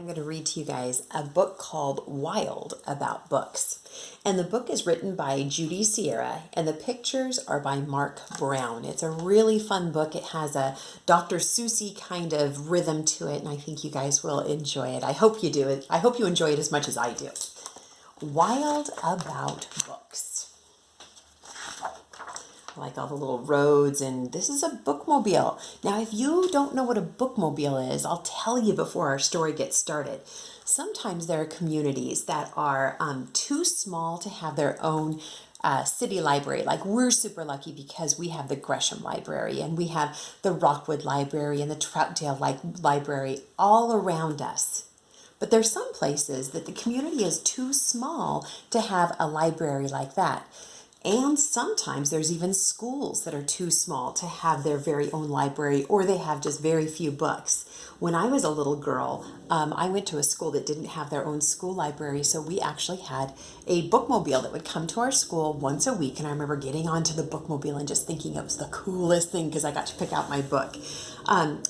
I'm going to read to you guys a book called Wild about books. And the book is written by Judy and the pictures are by Marc Brown. It's a really fun book. It has a Dr. Seussy kind of rhythm to it, and I think you guys will enjoy it. I hope you do it. I hope you enjoy it as much as I do. Wild about books. I like all the little roads, and this is a bookmobile. Now, if you don't know what a bookmobile is, I'll tell you before our story gets started. Sometimes there are communities that are too small to have their own city library. Like, we're super lucky because we have the Gresham Library, and we have the Rockwood Library and the Troutdale Library all around us. But there's some places that the community is too small to have a library like that. And sometimes there's even schools that are too small to have their very own library, or they have just very few books. When I was a little girl, I went to a school that didn't have their own school library, so we actually had a bookmobile that would come to our school once a week, and I remember getting onto the bookmobile and just thinking it was the coolest thing because I got to pick out my book.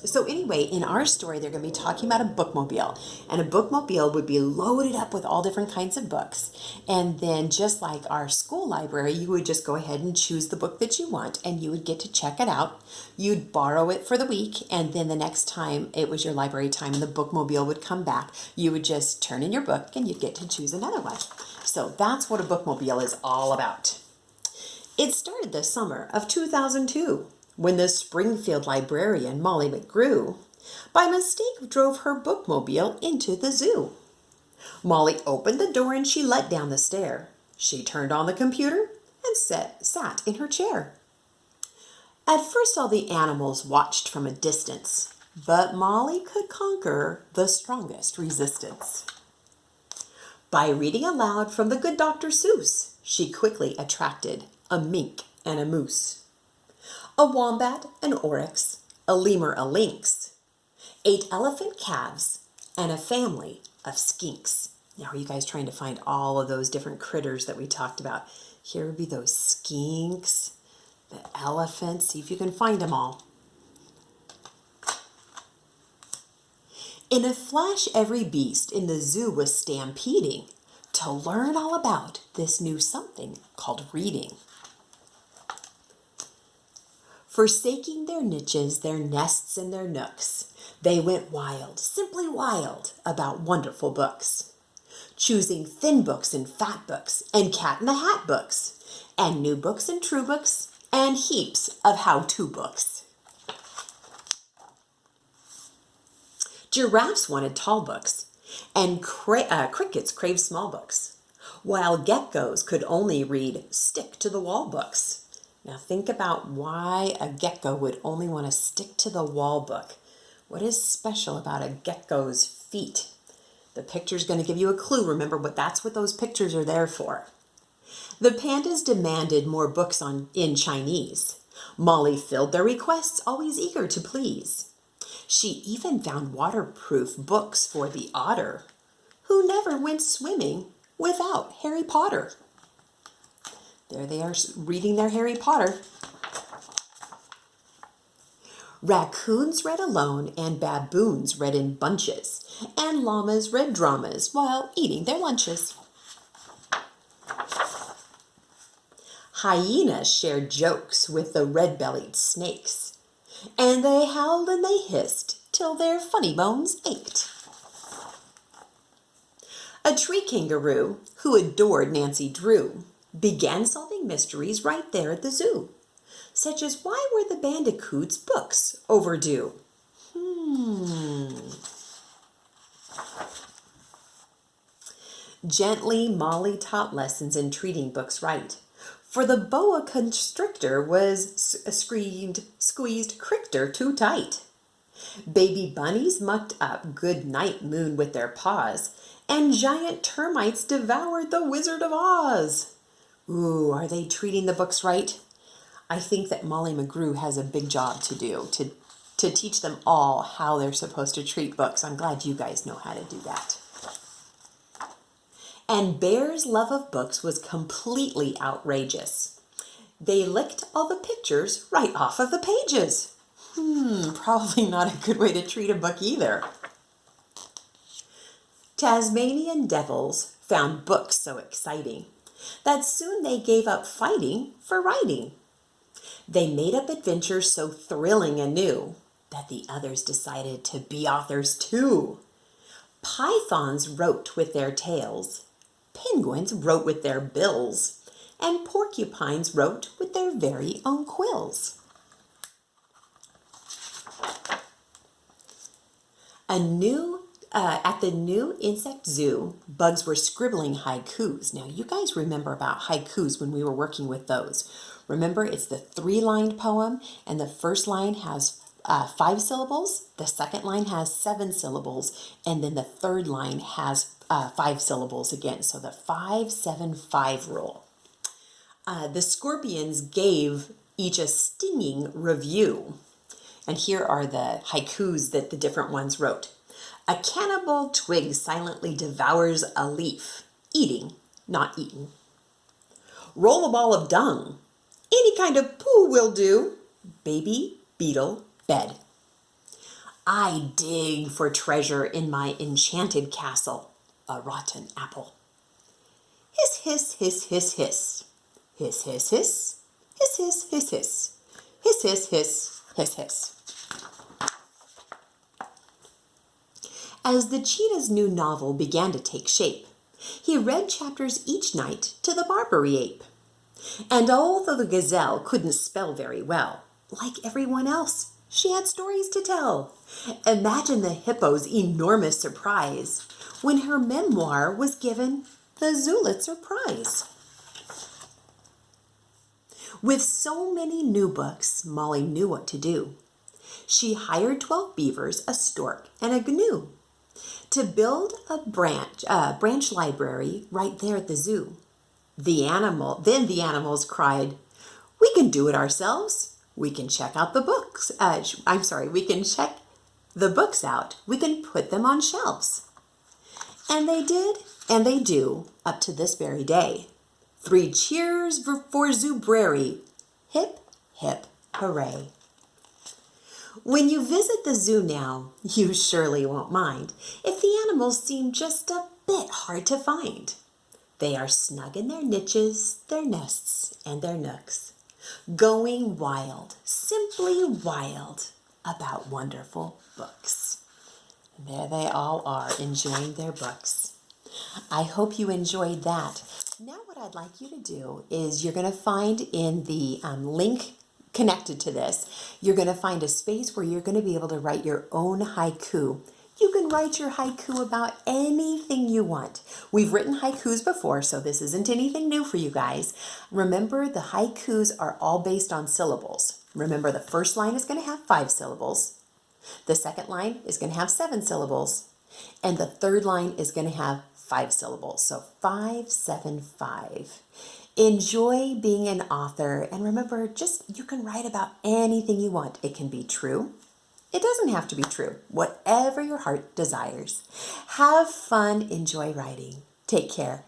So anyway, in our story, they're going to be talking about a bookmobile, and a bookmobile would be loaded up with all different kinds of books, and then just like our school library, you would just go ahead and choose the book that you want, and you would get to check it out. You'd borrow it for the week, and then the next time it was your library time and the bookmobile would come back, you would just turn in your book and you'd get to choose another one. So that's what a bookmobile is all about. It started the summer of 2002 when the Springfield librarian, Molly McGrew, by mistake drove her bookmobile into the zoo. Molly opened the door and she let down the stair. She turned on the computer and sat in her chair. At first, all the animals watched from a distance, but Molly could conquer the strongest resistance. By reading aloud from the good Dr. Seuss, she quickly attracted a mink and a moose, a wombat, an oryx, a lemur, a lynx, 8 elephant calves, and a family of skinks. Now, are you guys trying to find all of those different critters that we talked about? Here would be those skinks, the elephants. See if you can find them all. In a flash, every beast in the zoo was stampeding to learn all about this new something called reading. Forsaking their niches, their nests, and their nooks, they went wild, simply wild, about wonderful books. Choosing thin books and fat books, and cat in the hat books, and new books and true books, and heaps of how-to books. Giraffes wanted tall books, and crickets craved small books, while geckos could only read stick-to-the-wall books. Now think about why a gecko would only want a stick-to-the-wall book. What is special about a gecko's feet? The picture's going to give you a clue. Remember, that's what those pictures are there for. The pandas demanded more books in Chinese. Molly filled their requests, always eager to please. She even found waterproof books for the otter, who never went swimming without Harry Potter. There they are reading their Harry Potter. Raccoons read alone, and baboons read in bunches, and llamas read dramas while eating their lunches. Hyenas shared jokes with the red-bellied snakes, and they howled and they hissed till their funny bones ached. A tree kangaroo, who adored Nancy Drew, began solving mysteries right there at the zoo, such as why were the bandicoots' books overdue? Gently, Molly taught lessons in treating books right, for the boa constrictor was squeezed cricter too tight. Baby bunnies mucked up good night moon with their paws, and giant termites devoured the Wizard of Oz. Ooh, are they treating the books right? I think that Molly McGrew has a big job to do to teach them all how they're supposed to treat books. I'm glad you guys know how to do that. And Bear's love of books was completely outrageous. They licked all the pictures right off of the pages. Probably not a good way to treat a book either. Tasmanian devils found books so exciting that soon they gave up fighting for writing. They made up adventures so thrilling and new that the others decided to be authors too. Pythons wrote with their tails, penguins wrote with their bills, and porcupines wrote with their very own quills. At the new insect zoo, bugs were scribbling haikus. Now, you guys remember about haikus when we were working with those. Remember, it's the 3-lined poem, and the first line has 5 syllables, the second line has 7 syllables, and then the third line has 5 syllables again. So the 5-7-5 rule. The scorpions gave each a stinging review. And here are the haikus that the different ones wrote. A cannibal twig silently devours a leaf, eating, not eaten. Roll a ball of dung. Any kind of poo will do. Baby, beetle, bed. I dig for treasure in my enchanted castle. A rotten apple. Hiss, hiss, hiss, hiss, hiss. Hiss, hiss, hiss. Hiss, hiss, hiss, hiss. Hiss, hiss, hiss, hiss, hiss. As the cheetah's new novel began to take shape, he read chapters each night to the Barbary ape. And although the gazelle couldn't spell very well, like everyone else, she had stories to tell. Imagine the hippo's enormous surprise when her memoir was given the Zulitzer Prize. With so many new books, Molly knew what to do. She hired 12 beavers, a stork, and a gnu to build a branch library right there at the zoo. Then the animals cried, "We can do it ourselves. We can check out the books. We can check the books out. We can put them on shelves." And they did, and they do, up to this very day. 3 cheers for Zoobrary. Hip, hip, hooray. When you visit the zoo now, you surely won't mind if the animals seem just a bit hard to find. They are snug in their niches, their nests, and their nooks, going wild, simply wild, about wonderful books. And there they all are, enjoying their books. I hope you enjoyed that. Now what I'd like you to do is you're going to find in the link connected to this, you're going to find a space where you're going to be able to write your own haiku. You can write your haiku about anything you want. We've written haikus before, so this isn't anything new for you guys. Remember, the haikus are all based on syllables. Remember, the first line is going to have 5 syllables. The second line is going to have 7 syllables. And the third line is going to have 5 syllables. So 5-7-5. Enjoy being an author, and remember, you can write about anything you want. It can be true. It doesn't have to be true. Whatever your heart desires. Have fun. Enjoy writing. Take care.